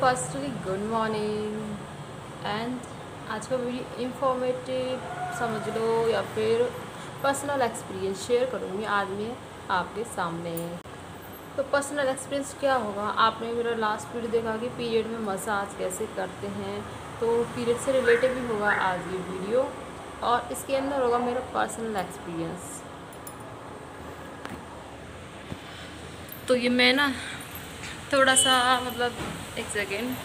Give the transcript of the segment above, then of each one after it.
Firstly good morning and आज का video informative समझ लो या फिर पर्सनल एक्सपीरियंस शेयर करूँगी आज मैं आपके सामने। तो पर्सनल एक्सपीरियंस क्या होगा, आपने मेरा लास्ट वीडियो देखा कि पीरियड में मसाज कैसे करते हैं, तो पीरियड से रिलेटेड भी होगा आज ये वीडियो और इसके अंदर होगा मेरा पर्सनल एक्सपीरियंस। तो ये मैं ना थोड़ा सा एक सेकेंड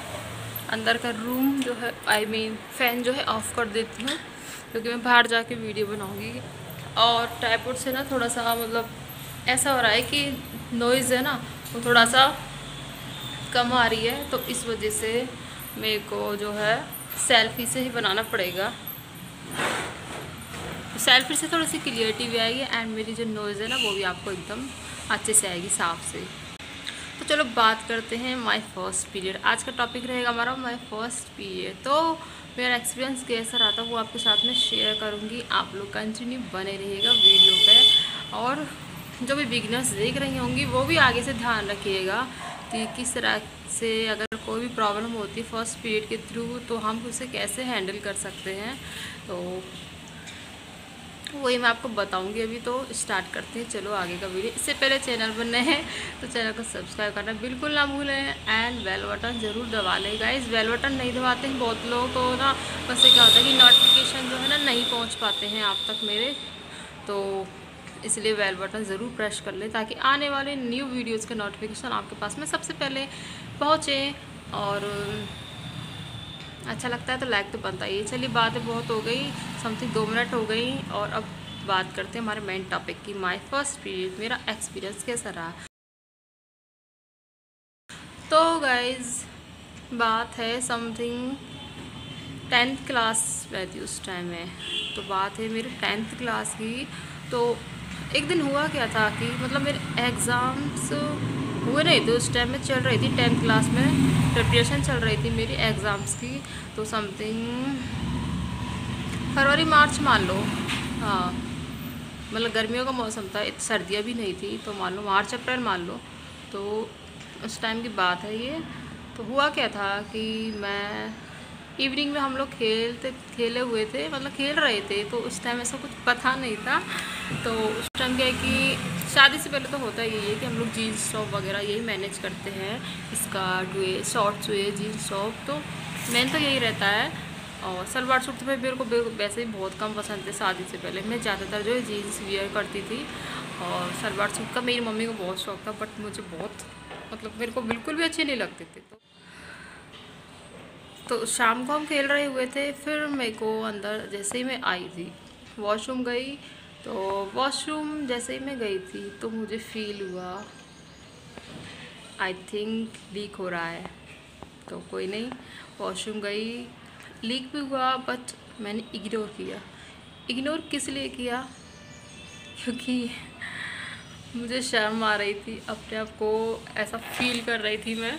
अंदर का रूम जो है फ़ैन जो है ऑफ़ कर देती हूँ क्योंकि मैं बाहर जाके वीडियो बनाऊँगी। और ट्राइपॉड से ना थोड़ा सा ऐसा हो रहा है कि नॉइज़ है ना वो थोड़ा सा कम आ रही है, तो इस वजह से मेरे को जो है सेल्फी से ही बनाना पड़ेगा। सेल्फी से थोड़ी सी क्लियरिटी भी आएगी एंड मेरी जो नॉइज़ है ना वो भी आपको एकदम अच्छे से आएगी, साफ से। तो चलो बात करते हैं माय फर्स्ट पीरियड। आज का टॉपिक रहेगा हमारा माय फर्स्ट पीरियड। तो मेरा एक्सपीरियंस कैसा रहा था वो आपके साथ में शेयर करूँगी। आप लोग कंटिन्यू बने रहिएगा वीडियो पे, और जो भी बिगिनर्स देख रही होंगी वो भी आगे से ध्यान रखिएगा कि किस तरह से अगर कोई भी प्रॉब्लम होती है फर्स्ट पीरियड के थ्रू तो हम उसे कैसे हैंडल कर सकते हैं, तो वही मैं आपको बताऊंगी। अभी तो स्टार्ट करते हैं, चलो आगे का वीडियो। इससे पहले चैनल पर नए हैं तो चैनल को सब्सक्राइब करना बिल्कुल ना भूलें एंड बेल बटन ज़रूर दबा लें गाइस। बेल बटन नहीं दबाते हैं बहुत लोगों को ना, बस क्या होता है कि नोटिफिकेशन जो है ना नहीं पहुंच पाते हैं आप तक मेरे, तो इसलिए बेल बटन ज़रूर प्रेस कर लें ताकि आने वाले न्यू वीडियोज़ का नोटिफिकेशन आपके पास में सबसे पहले पहुँचे। और अच्छा लगता है तो लाइक तो बनता ही है। चलिए बातें बहुत हो गई, समथिंग 2 मिनट हो गई, और अब बात करते हैं हमारे मेन टॉपिक की, माय फर्स्ट पीरियड मेरा एक्सपीरियंस कैसा रहा। तो गाइज बात है समथिंग 10th क्लास में थी उस टाइम में, तो बात है मेरे 10th क्लास की। तो एक दिन हुआ क्या था कि मेरे एग्ज़ाम्स हुए नहीं थे उस टाइम में, चल रही थी 10th क्लास में प्रिपरेशन चल रही थी मेरी एग्ज़ाम्स की। तो समथिंग फरवरी मार्च मान लो, हाँ गर्मियों का मौसम था, सर्दियाँ भी नहीं थी, तो मान लो मार्च अप्रैल मान लो। तो उस टाइम की बात है ये। तो हुआ क्या था कि मैं इवनिंग में हम लोग खेले हुए थे, खेल रहे थे, तो उस टाइम ऐसा कुछ पता नहीं था। तो उस टाइम क्या है कि शादी से पहले तो होता यही है कि हम लोग जीन्स टॉप वगैरह यही मैनेज करते हैं, स्कर्ट हुए, शॉर्ट्स हुए, जीन्स टॉप, तो मेन तो यही रहता है। और सलवार सूट तो भाई मेरे को वैसे ही बहुत कम पसंद थे। शादी से पहले मैं ज़्यादातर जो है जीन्स वियर करती थी, और सलवार सूट का मेरी मम्मी को बहुत शौक था, बट मुझे बहुत मेरे को बिल्कुल भी अच्छे नहीं लगते थे। तो शाम को हम खेल रहे हुए थे, फिर मेरे को अंदर जैसे ही मैं आई थी वॉशरूम गई, तो वॉशरूम जैसे ही मैं गई थी तो मुझे फील हुआ आई थिंक लीक हो रहा है। तो कोई नहीं, वॉशरूम गई, लीक भी हुआ, बट मैंने इग्नोर किया। इग्नोर किस लिए किया, क्योंकि मुझे शर्म आ रही थी, अपने आप को ऐसा फील कर रही थी मैं।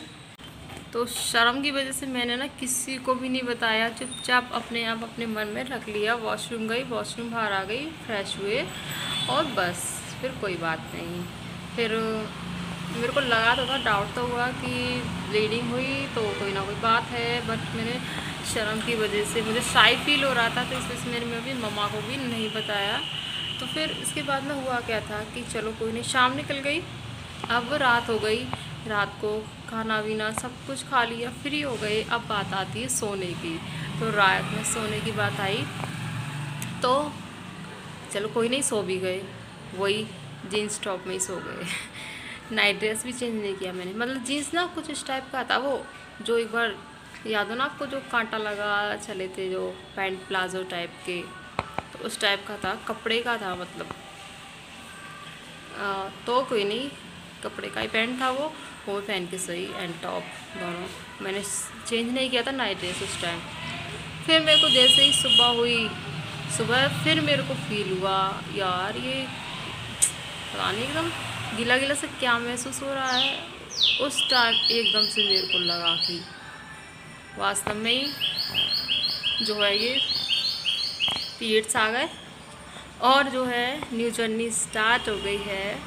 तो शर्म की वजह से मैंने ना किसी को भी नहीं बताया, चुपचाप अपने आप अपने मन में रख लिया। वॉशरूम गई, वॉशरूम बाहर आ गई, फ्रेश हुए और बस, फिर कोई बात नहीं। फिर मेरे को लगा तो था, डाउट तो हुआ कि ब्लीडिंग हुई तो कोई ना कोई बात है, बट मैंने शर्म की वजह से, मुझे शाई फील हो रहा था, तो इस वजह से मैंने अपनी मम्मा को भी नहीं बताया। तो फिर इसके बाद में हुआ क्या था कि चलो कोई नहीं, शाम निकल गई, अब रात हो गई। रात को खाना पीना सब कुछ खा लिया, फ्री हो गए, अब बात आती है सोने की। तो रात में सोने की बात आई, तो चलो कोई नहीं, सो भी गए, वही जीन्स टॉप में ही सो गए। नाइट ड्रेस भी चेंज नहीं किया मैंने, जीन्स ना कुछ इस टाइप का था, वो जो एक बार याद हो ना आपको, जो कांटा लगा चले थे, जो पैंट प्लाजो टाइप के, तो उस टाइप का था, कपड़े का था तो कोई नहीं, कपड़े का ही पैंट था वो पहन के सही, एंड टॉप दोनों मैंने चेंज नहीं किया था, नाइट ड्रेस उस टाइम। फिर मेरे को जैसे ही सुबह हुई, सुबह फिर मेरे को फील हुआ यार ये पता नहीं एकदम गीला गीला से क्या महसूस हो रहा है। उस टाइम एकदम से मेरे को लगा कि वास्तव में ही जो है ये पीरियड्स आ गए, और जो है न्यू जर्नी स्टार्ट हो गई है।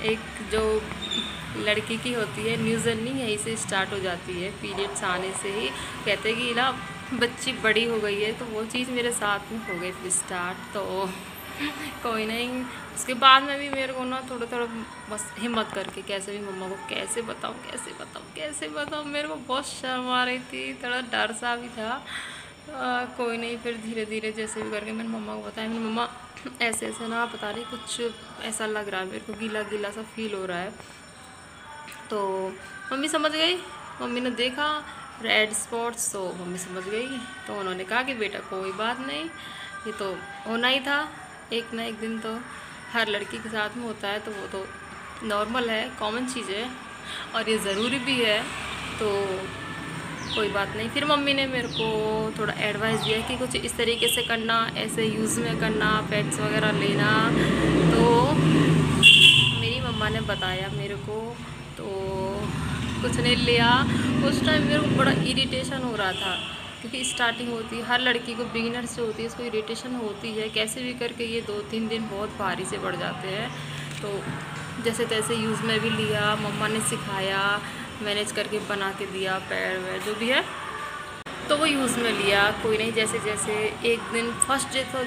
एक जो लड़की की होती है, न्यू जर्नी यहीं से स्टार्ट हो जाती है, पीरियड्स आने से ही। कहते हैं कि ना बच्ची बड़ी हो गई है, तो वो चीज़ मेरे साथ में हो गई फिर स्टार्ट। तो कोई नहीं, उसके बाद में भी मेरे को ना थोड़ा थोड़ा बस हिम्मत करके कैसे भी मम्मा को कैसे बताऊँ कैसे बताऊँ कैसे बताऊँ, मेरे को बहुत शर्म आ रही थी, थोड़ा डर सा भी था। कोई नहीं, फिर धीरे धीरे जैसे भी करके मैंने मम्मा को बताया। मेरी मम्मा ऐसे ऐसे ना पता नहीं कुछ ऐसा लग रहा है मेरे को, गीला गीला सा फील हो रहा है। तो मम्मी समझ गई, मम्मी ने देखा रेड स्पॉट्स, तो मम्मी समझ गई। तो उन्होंने कहा कि बेटा कोई बात नहीं, ये तो होना ही था, एक ना एक दिन तो हर लड़की के साथ में होता है, तो वो तो नॉर्मल है, कॉमन चीज़ है और ये ज़रूरी भी है, तो कोई बात नहीं। फिर मम्मी ने मेरे को थोड़ा एडवाइस दिया कि कुछ इस तरीके से करना, ऐसे यूज़ में करना, पैड्स वगैरह लेना। तो मेरी मम्मा ने बताया मेरे को, तो कुछ नहीं लिया। उस टाइम मेरे को बड़ा इरिटेशन हो रहा था, क्योंकि स्टार्टिंग होती है, हर लड़की को बिगिनर से होती है, इसको इरिटेशन होती है। कैसे भी करके ये 2-3 दिन बहुत भारी से बढ़ जाते हैं। तो जैसे तैसे यूज़ में भी लिया, मम्मा ने सिखाया, मैनेज करके बना के दिया, पैर वैर जो भी है, तो वो यूज़ में लिया। कोई नहीं, जैसे जैसे एक दिन फर्स्ट डे तो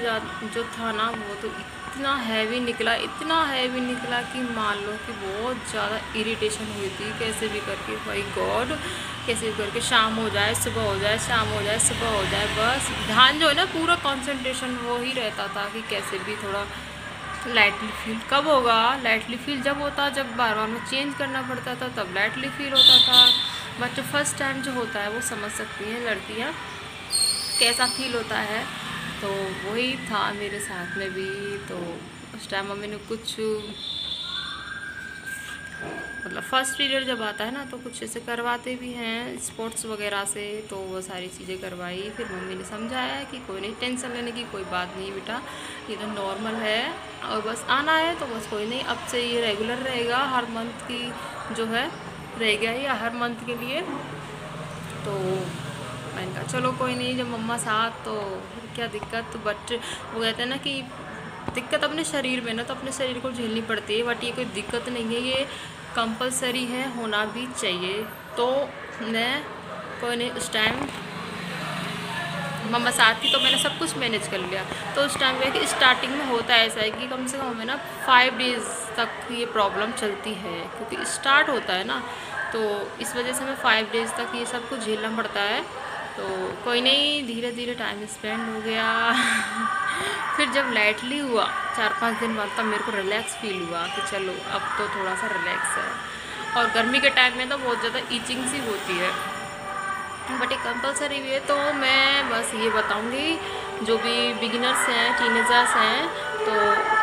जो था ना, वो तो इतना हैवी निकला, इतना हैवी निकला कि मान लो कि बहुत ज़्यादा इरिटेशन हुई थी। कैसे भी करके भाई गॉड, कैसे भी करके शाम हो जाए सुबह हो जाए, शाम हो जाए सुबह हो जाए, बस ध्यान जो है ना, पूरा कंसंट्रेशन वो ही रहता था कि कैसे भी थोड़ा लाइटली फील। कब होगा लाइटली फील? जब होता, जब बार बार में चेंज करना पड़ता था, तब लाइटली फील होता था। बट फर्स्ट टाइम जो होता है वो समझ सकती हैं लड़कियां कैसा फील होता है। तो वही था मेरे साथ में भी। तो उस टाइम मम्मी ने कुछ मतलब फर्स्ट पीरियड जब आता है ना, तो कुछ ऐसे करवाते भी हैं स्पोर्ट्स वगैरह से, तो वो सारी चीज़ें करवाई। फिर मम्मी ने समझाया कि कोई नहीं, टेंशन लेने की कोई बात नहीं बेटा, ये तो नॉर्मल है और बस आना है, तो बस कोई नहीं, अब से ये रेगुलर रहेगा, हर मंथ की जो है रहेगा या हर मंथ के लिए। तो मैंने कहा चलो कोई नहीं, जब मम्मा साथ तो क्या दिक्कत। बट वो कहते हैं ना कि दिक्कत अपने शरीर में ना, तो अपने शरीर को झेलनी पड़ती है। बट ये कोई दिक्कत नहीं है, ये कंपलसरी है, होना भी चाहिए। तो मैं कोई नहीं, उस टाइम मम्मा साथ थी तो मैंने सब कुछ मैनेज कर लिया। तो उस टाइम में कि स्टार्टिंग में होता है ऐसा है कि कम से कम हमें ना 5 डेज़ तक ये प्रॉब्लम चलती है, क्योंकि स्टार्ट होता है ना, तो इस वजह से हमें 5 डेज़ तक ये सब कुछ झेलना पड़ता है। तो कोई नहीं, धीरे धीरे टाइम स्पेंड हो गया। फिर जब लाइटली हुआ 4-5 दिन बाद, तब मेरे को रिलैक्स फील हुआ कि चलो अब तो थोड़ा सा रिलैक्स है। और गर्मी के टाइम में तो बहुत ज़्यादा ईचिंग सी होती है, बट ये कंपलसरी भी है। तो मैं बस ये बताऊंगी, जो भी बिगिनर्स हैं, टीनेजर्स हैं, तो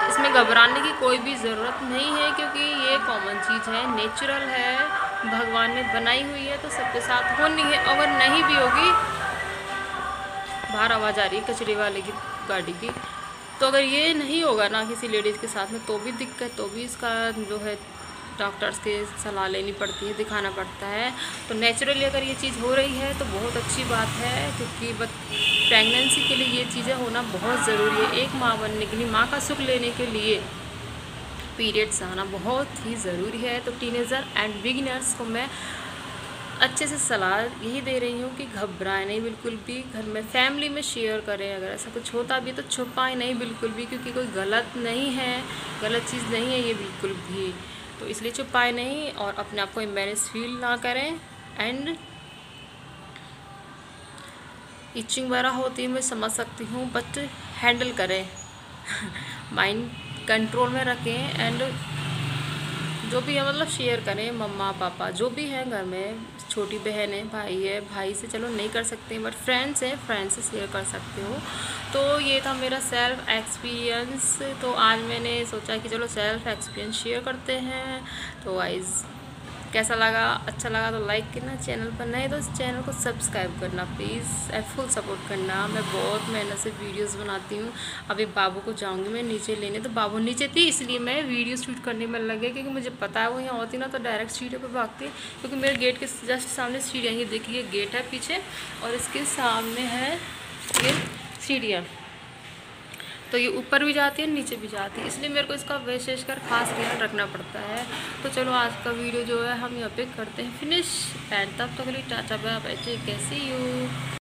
इसमें घबराने की कोई भी ज़रूरत नहीं है, क्योंकि ये कॉमन चीज़ है, नेचुरल है, भगवान ने बनाई हुई है, तो सबके साथ होनी है। अगर नहीं भी होगी, बाहर आवाज़ आ रही है कचरे वाले की गाड़ी की, तो अगर ये नहीं होगा ना किसी लेडीज़ के साथ में, तो भी दिक्कत, तो भी इसका जो है डॉक्टर्स के सलाह लेनी पड़ती है, दिखाना पड़ता है। तो नेचुरली अगर ये चीज़ हो रही है तो बहुत अच्छी बात है, क्योंकि प्रेगनेंसी के लिए ये चीज़ें होना बहुत ज़रूरी है। एक माँ बनने के लिए, माँ का सुख लेने के लिए पीरियड्स आना बहुत ही ज़रूरी है। तो टीनेजर एंड बिगिनर्स को मैं अच्छे से सलाह यही दे रही हूँ कि घबराएं नहीं बिल्कुल भी, घर में फैमिली में शेयर करें। अगर ऐसा कुछ होता भी तो छुपाएं नहीं बिल्कुल भी, क्योंकि कोई गलत नहीं है, गलत चीज़ नहीं है ये बिल्कुल भी। तो इसलिए छुपाएं नहीं और अपने आप को एम्बैरेस फील ना करें। एंड इचिंग वगैरह होती है, मैं समझ सकती हूँ, बट हैंडल करें, माइंड कंट्रोल में रखें। एंड जो भी है मतलब शेयर करें, मम्मा पापा जो भी है घर में, छोटी बहन है, भाई है, भाई से चलो नहीं कर सकते, बट फ्रेंड्स है, फ्रेंड्स से शेयर कर सकते हो। तो ये था मेरा सेल्फ एक्सपीरियंस। तो आज मैंने सोचा कि चलो सेल्फ एक्सपीरियंस शेयर करते हैं। तो गाइस कैसा लगा? अच्छा लगा तो लाइक करना, चैनल पर नए तो इस चैनल को सब्सक्राइब करना प्लीज़, एंड फुल सपोर्ट करना। मैं बहुत मेहनत से वीडियोस बनाती हूँ। अभी बाबू को जाऊँगी मैं नीचे लेने, तो बाबू नीचे थी इसलिए मैं वीडियो शूट करने में लगे, क्योंकि मुझे पता है वो यहाँ होती ना तो डायरेक्ट सीढ़ियों पर भागती, क्योंकि मेरे गेट के जस्ट सामने सीढ़ियाँ, ये देखिए गेट है पीछे और इसके सामने है ये सीढ़ियाँ। तो ये ऊपर भी जाती है नीचे भी जाती है, इसलिए मेरे को इसका विशेष कर खास ध्यान रखना पड़ता है। तो चलो आज का वीडियो जो है हम यहाँ पे करते हैं फिनिश, एंड तब तक के लिए tata bye bye, take care, see you.